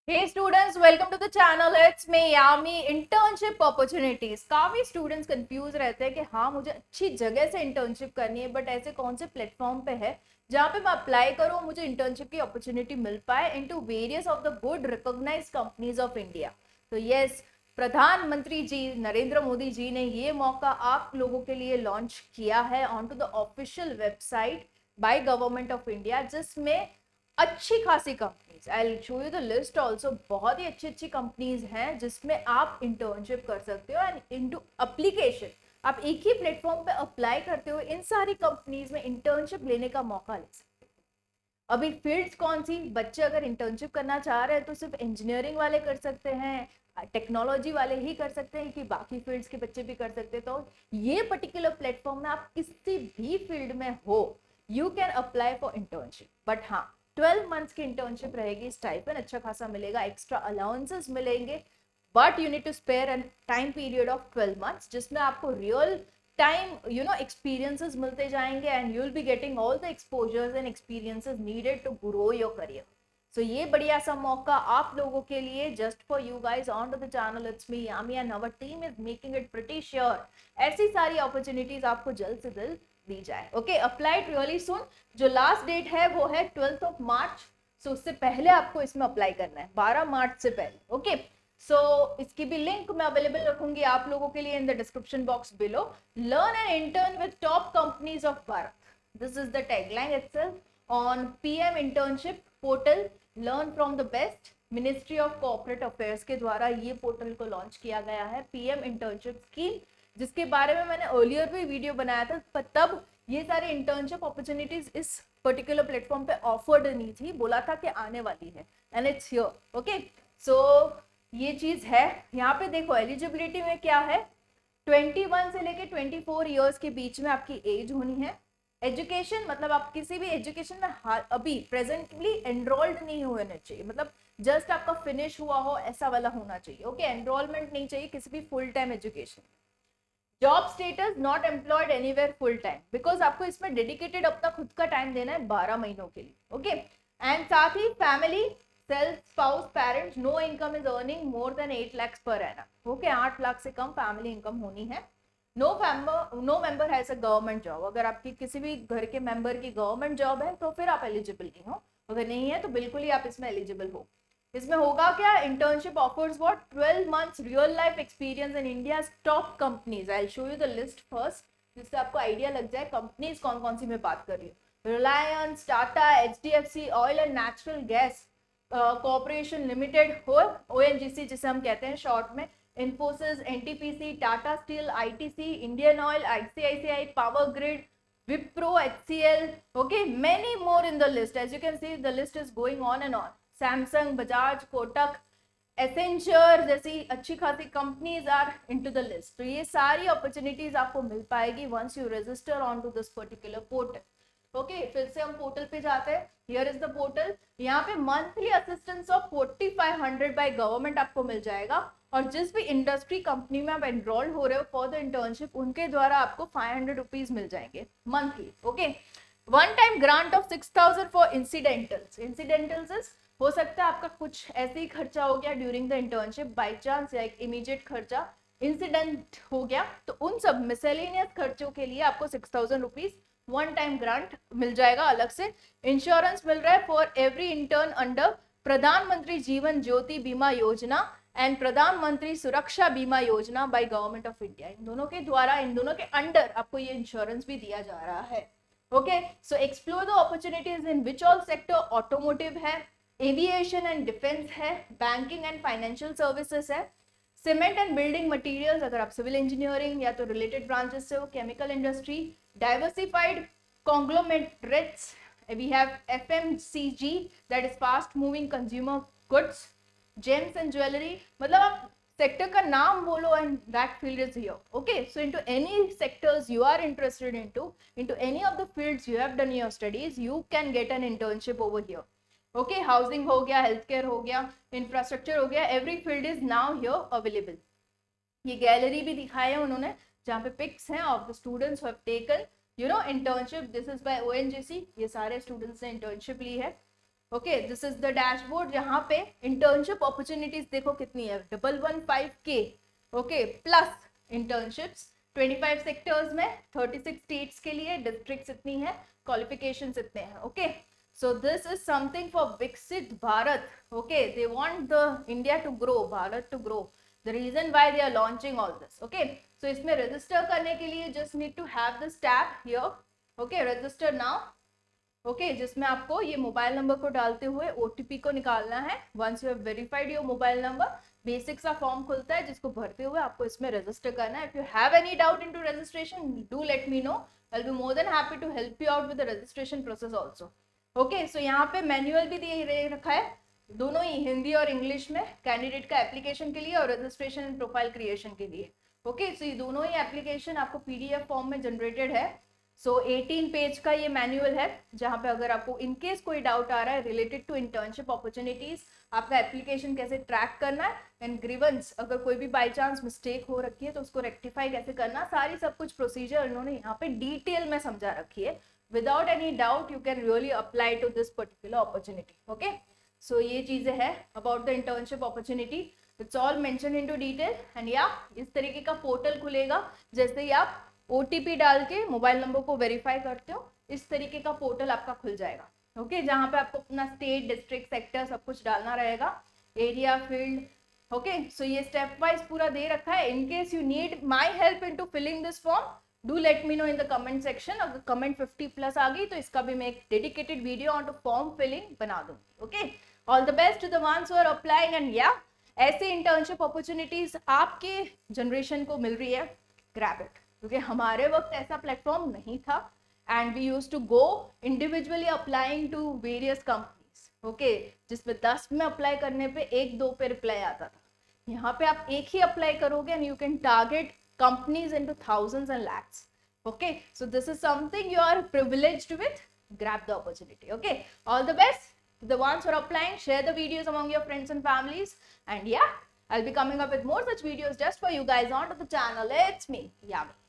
Hey students, welcome to the channel. It's me Yami. Internship opportunities. काफी students confuse रहते हैं कि हाँ मुझे अच्छी जगह से इंटर्नशिप करनी है, बट ऐसे कौन से प्लेटफॉर्म पे है जहाँ पे मैं अप्लाई करूँ मुझे इंटर्नशिप की अपॉर्चुनिटी मिल पाए into various of the good recognised companies of India. तो यस, प्रधानमंत्री जी नरेंद्र मोदी जी ने ये मौका आप लोगों के लिए लॉन्च किया है on to the official website by government of India, जिसमें अच्छी खासी companies, I show you the list also, बहुत ही अच्छी अच्छी कंपनीज हैं जिसमें आप इंटर्नशिप कर सकते हो एंड इनटू एप्लीकेशन आप एक ही प्लेटफॉर्म पे अप्लाई करते हो इन सारी कंपनीज में इंटर्नशिप लेने का मौका ले सकते हो। अभी फील्ड्स कौन सी, बच्चे अगर इंटर्नशिप करना चाह रहे हैं तो सिर्फ इंजीनियरिंग वाले कर सकते हैं, टेक्नोलॉजी वाले ही कर सकते हैं कि बाकी फील्ड्स के बच्चे भी कर सकते हैं। तो ये पर्टिकुलर प्लेटफॉर्म में आप किसी भी फील्ड में हो you can apply for internship. But हाँ, 12 मंथ्स की इंटर्नशिप रहेगी, स्टाइपेंड अच्छा खासा मिलेगा, एक्स्ट्रा अलाउंसेस मिलेंगे, but you need to spare an time period of 12 months जिसमें आपको रियल टाइम एक्सपीरियंसेस मिलते जाएंगे and you will be getting all the exposures and experiences needed to grow your career. So ये बढ़िया सा मौका आप लोगों के लिए, just for you guys on to the channel. It's me Yami and our team is making it pretty sure ऐसी सारी अपॉर्चुनिटीज आपको जल्द से जल्द दी जाए। ओके, अप्लाई रियली सुन। जो लास्ट डेट है वो है 12th ऑफ मार्च, सो उससे पहले आपको इसमें अप्लाई करना है, 12 मार्च से पहले। ओके, सो इसकी भी लिंक मैं अवेलेबल रखूंगी आप लोगों के लिए in the description box below. Learn and intern with top companies of Bharat, this is the tagline itself on PM internship portal. Learn from the best, ministry of corporate affairs के द्वारा ये portal को launch किया गया है, PM internship scheme, जिसके बारे में मैंने अर्लियर भी वीडियो बनाया था। तब ये सारी इंटर्नशिप अपॉर्चुनिटीज इस पर्टिकुलर प्लेटफॉर्म पे ऑफर्ड नहीं थी, बोला था कि आने वाली है एंड इट्स हियर। ओके, सो ये चीज है। यहाँ पे देखो एलिजिबिलिटी में क्या है, 21 से लेके 24 ईयर्स के बीच में आपकी एज होनी है। एजुकेशन मतलब आप किसी भी एजुकेशन में अभी प्रेजेंटली एनरोल्ड नहीं होना चाहिए, मतलब जस्ट आपका फिनिश हुआ हो ऐसा वाला होना चाहिए। ओके, एनरोलमेंट नहीं चाहिए किसी भी full time education. Job status not employed anywhere full time, because आपको इसमें डेडिकेटेड अपना खुद का टाइम देना है 12 महीनों के लिए। ओके, एंड साथ ही family self spouse parents no income is earning more than 8 lakh per annum. Okay, 8 lakh से कम फैमिली इनकम होनी है। No member has a government job, अगर आपकी किसी भी घर के मेंबर की गवर्नमेंट जॉब है तो फिर आप एलिजिबल नहीं हो, अगर नहीं है तो बिल्कुल ही आप इसमें एलिजिबल हो। इसमें होगा क्या, internship offers what 12 months real life experience in India top companies. I show you the list first, जिससे आपको आइडिया लग जाए कंपनीज कौन कौन सी मैं बात कर रही हूँ। Reliance, Tata, HDFC, oil and natural gas corporation limited हो, ओएनजीसी जिसे हम कहते हैं शॉर्ट में, Infosys, NTPC, Tata steel, ITC, Indian oil, ICICI, power grid, Wipro, HCL, okay, many more in the list. As you can see, the list is going on and on. Samsung, Bajaj, Kotak, Accenture जैसी अच्छी खासी companies are into the list. तो ये सारी opportunities आपको मिल पाएगी once you register on to this particular portal. Okay, फिर से हम पोर्टल पे जाते हैं। Here is the portal. यहाँ पे monthly assistance of 4500 by government आपको मिल जाएगा, और जिस भी इंडस्ट्री कंपनी में आप एनरोल हो रहे हो फॉर द इंटर्नशिप उनके द्वारा आपको 500 रुपीज मिल जाएंगे monthly. Okay, one time grant of 6000 for incidentals. Incidentals हो सकता है आपका कुछ ऐसे ही खर्चा हो गया during the internship, by chance या एक इमीडिएट खर्चा इंसिडेंट हो गया, तो उन सब मिसेलेनियस खर्चों के लिए आपको 6000 रुपीज वन टाइम ग्रांट मिल जाएगा अलग से। इंश्योरेंस मिल रहा है फॉर एवरी इंटर्न अंडर प्रधानमंत्री जीवन ज्योति बीमा योजना एंड प्रधानमंत्री सुरक्षा बीमा योजना बाय गवर्नमेंट ऑफ इंडिया। इन दोनों के द्वारा, इन दोनों के अंडर आपको ये इंश्योरेंस भी दिया जा रहा है। Okay, so explore the opportunities in which all sector, automotive है, एविएशन एंड डिफेंस है, बैंकिंग एंड फाइनेंशियल सर्विसेज है, सीमेंट एंड बिल्डिंग मटेरियल्स अगर आप सिविल इंजीनियरिंग या तो रिलेटेड ब्रांचेस से हो, chemical industry, diversified conglomerates, we have FMCG that is fast moving consumer goods, gems and jewelry, मतलब आप सेक्टर का नाम बोलो and that field is here. Okay, so into any sectors you are interested into any of the fields you have done your studies, you can get an internship over here. Okay, housing हो गया, health care हो गया, infrastructure हो गया, every field is now here available. ये gallery भी दिखाए हैं उन्होंने जहाँ पे पिक्स हैं of the students who have taken internship. This is by ONGC, ये सारे स्टूडेंट्स ने इंटर्नशिप ली है। Okay, this is the dashboard जहां पे इंटर्नशिप अपॉर्चुनिटीज देखो कितनी है, 115K, okay, plus internships 25 sectors में, 36 स्टेट्स के लिए, डिस्ट्रिक्ट्स इतनी है, क्वालिफिकेशंस इतने हैं, okay. So this is something for Viksit Bharat. Okay, they want the India to grow, Bharat to grow. The reason why they are launching all this. Okay, so इसमें register करने के लिए just need to have this tab here. Okay, register now. Okay, जिसमें आपको ये mobile number को डालते हुए OTP को निकालना है. Once you have verified your mobile number, basic सा फॉर्म खुलता है जिसको भरते हुए आपको इसमें रजिस्टर करना है. If you have any doubt into registration, do let me know. I'll be more than happy to help you out with the registration process also. Okay, so यहाँ पे मैनुअल भी दे रखा है, दोनों ही हिंदी और इंग्लिश में, कैंडिडेट का एप्लीकेशन के लिए और रजिस्ट्रेशन एंड प्रोफाइल क्रिएशन के लिए. ओके, सो ये दोनों ही एप्लीकेशन आपको पीडीएफ फॉर्म में जनरेटेड है. सो 18 पेज का ये मैनुअल है, जहाँ पे अगर आपको इनकेस कोई डाउट आ रहा है रिलेटेड टू इंटर्नशिप अपॉर्चुनिटीज, आपका एप्लीकेशन कैसे ट्रैक करना है, एंड ग्रीवेंस, अगर कोई भी बाई चांस मिस्टेक हो रखी है तो उसको रेक्टिफाई कैसे करना, सारी सब कुछ प्रोसीजर इन्होंने यहाँ पे डिटेल में समझा रखी है. Without any doubt, you can really apply to this particular opportunity. Okay, so ये चीजें है about the internship opportunity. It's all mentioned into detail. And yeah, इस तरीके का पोर्टल खुलेगा, जैसे ही आप OTP डाल के मोबाइल नंबर को वेरीफाई करते हो, इस तरीके का पोर्टल आपका खुल जाएगा. ओके, जहाँ पे आपको अपना स्टेट, डिस्ट्रिक्ट, सेक्टर सब कुछ डालना रहेगा, एरिया, फील्ड. ओके, सो ये स्टेप वाइज पूरा दे रखा है. In case you need my help into filling this form, do let me know in the comment section. अगर कमेंट 50 प्लस आ गई तो इसका भी मैं एक dedicated video on to form filling बना दूंगी. Okay, all the best to the ones who are applying. And yeah, ऐसे इंटर्नशिप अपॉर्चुनिटीज आपके जनरेशन को मिल रही है, ग्रैब इट, क्योंकि हमारे वक्त ऐसा प्लेटफॉर्म नहीं था and we used to go individually applying to various companies. Okay, जिसमें 10 में अप्लाई करने पे 1-2 पे रिप्लाई आता था. यहाँ पे आप एक ही अप्लाई करोगे and you can target companies into thousands and lakhs. Okay, so this is something you are privileged with. Grab the opportunity. Okay, all the best to the ones who are applying. Share the videos among your friends and families, and yeah, I'll be coming up with more such videos just for you guys onto the channel. It's me, Yami.